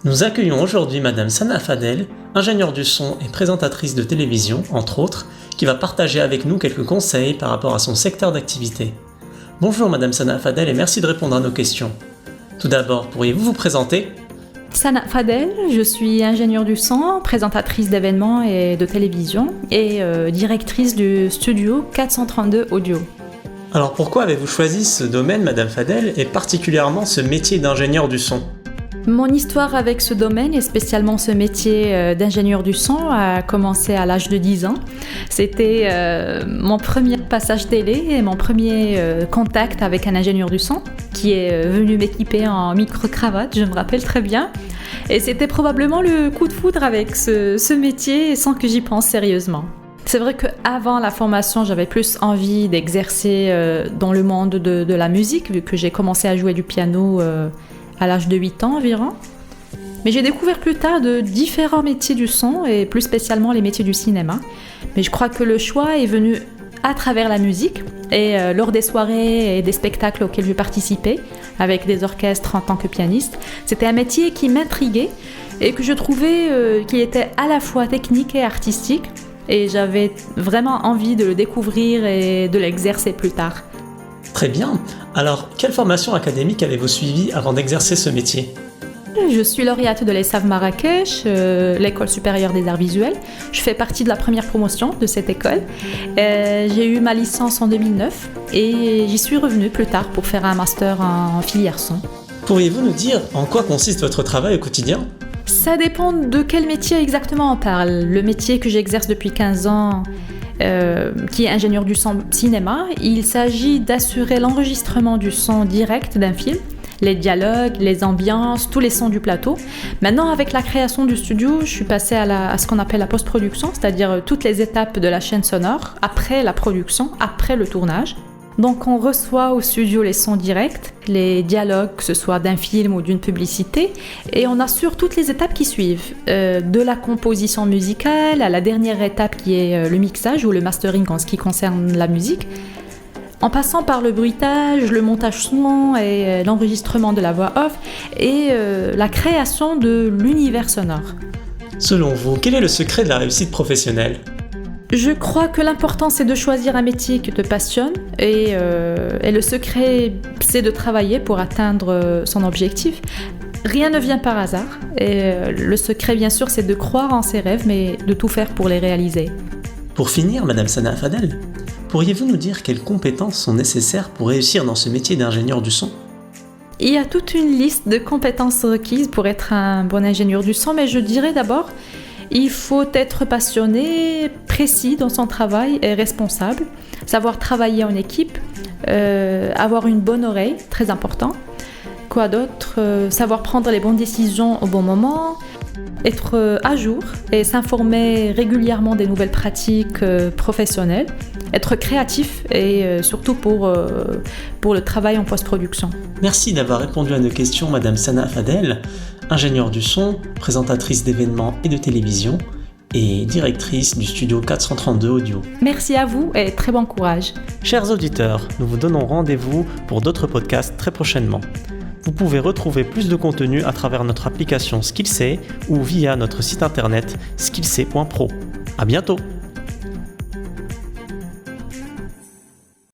Nous accueillons aujourd'hui Madame Sana Fadel, ingénieure du son et présentatrice de télévision, entre autres, qui va partager avec nous quelques conseils par rapport à son secteur d'activité. Bonjour Madame Sana Fadel et merci de répondre à nos questions. Tout d'abord, pourriez-vous vous présenter ? Sana Fadel, je suis ingénieure du son, présentatrice d'événements et de télévision et directrice du studio 432 Audio. Alors pourquoi avez-vous choisi ce domaine Madame Fadel et particulièrement ce métier d'ingénieur du son ? Mon histoire avec ce domaine et spécialement ce métier d'ingénieur du son a commencé à l'âge de 10 ans. C'était mon premier passage télé et mon premier contact avec un ingénieur du son qui est venu m'équiper en micro-cravate, je me rappelle très bien. Et c'était probablement le coup de foudre avec ce métier sans que j'y pense sérieusement. C'est vrai qu'avant la formation, j'avais plus envie d'exercer dans le monde de la musique, vu que j'ai commencé à jouer du piano à l'âge de 8 ans environ. Mais j'ai découvert plus tard de différents métiers du son et plus spécialement les métiers du cinéma. Mais je crois que le choix est venu à travers la musique et lors des soirées et des spectacles auxquels je participais avec des orchestres en tant que pianiste. C'était un métier qui m'intriguait et que je trouvais qu'il était à la fois technique et artistique et j'avais vraiment envie de le découvrir et de l'exercer plus tard. Très bien. Alors, quelle formation académique avez-vous suivie avant d'exercer ce métier ? Je suis lauréate de l'ESSAV Marrakech, l'école supérieure des arts visuels. Je fais partie de la première promotion de cette école. J'ai eu ma licence en 2009 et j'y suis revenue plus tard pour faire un master en filière son. Pourriez-vous nous dire en quoi consiste votre travail au quotidien ? Ça dépend de quel métier exactement on parle. Le métier que j'exerce depuis 15 ans, qui est ingénieur du son cinéma, il s'agit d'assurer l'enregistrement du son direct d'un film, les dialogues, les ambiances, tous les sons du plateau. Maintenant, avec la création du studio, je suis passée à ce qu'on appelle la post-production, c'est-à-dire toutes les étapes de la chaîne sonore, après la production, après le tournage. Donc on reçoit au studio les sons directs, les dialogues, que ce soit d'un film ou d'une publicité, et on assure toutes les étapes qui suivent, de la composition musicale à la dernière étape qui est le mixage ou le mastering en ce qui concerne la musique, en passant par le bruitage, le montage son et l'enregistrement de la voix off et la création de l'univers sonore. Selon vous, quel est le secret de la réussite professionnelle ? Je crois que l'important c'est de choisir un métier qui te passionne et le secret c'est de travailler pour atteindre son objectif. Rien ne vient par hasard et le secret bien sûr c'est de croire en ses rêves mais de tout faire pour les réaliser. Pour finir, Madame Sana Fadel, pourriez-vous nous dire quelles compétences sont nécessaires pour réussir dans ce métier d'ingénieur du son ? Il y a toute une liste de compétences requises pour être un bon ingénieur du son, mais je dirais d'abord il faut être passionné, précis dans son travail et responsable, savoir travailler en équipe, avoir une bonne oreille, très important. Quoi d'autre ? Savoir prendre les bonnes décisions au bon moment, être à jour et s'informer régulièrement des nouvelles pratiques professionnelles, être créatif et surtout pour le travail en post-production. Merci d'avoir répondu à nos questions, Madame Sana Fadel, ingénieure du son, présentatrice d'événements et de télévision et directrice du studio 432 Audio. Merci à vous et très bon courage. Chers auditeurs, nous vous donnons rendez-vous pour d'autres podcasts très prochainement. Vous pouvez retrouver plus de contenu à travers notre application Skillsay ou via notre site internet skillsay.pro. À bientôt!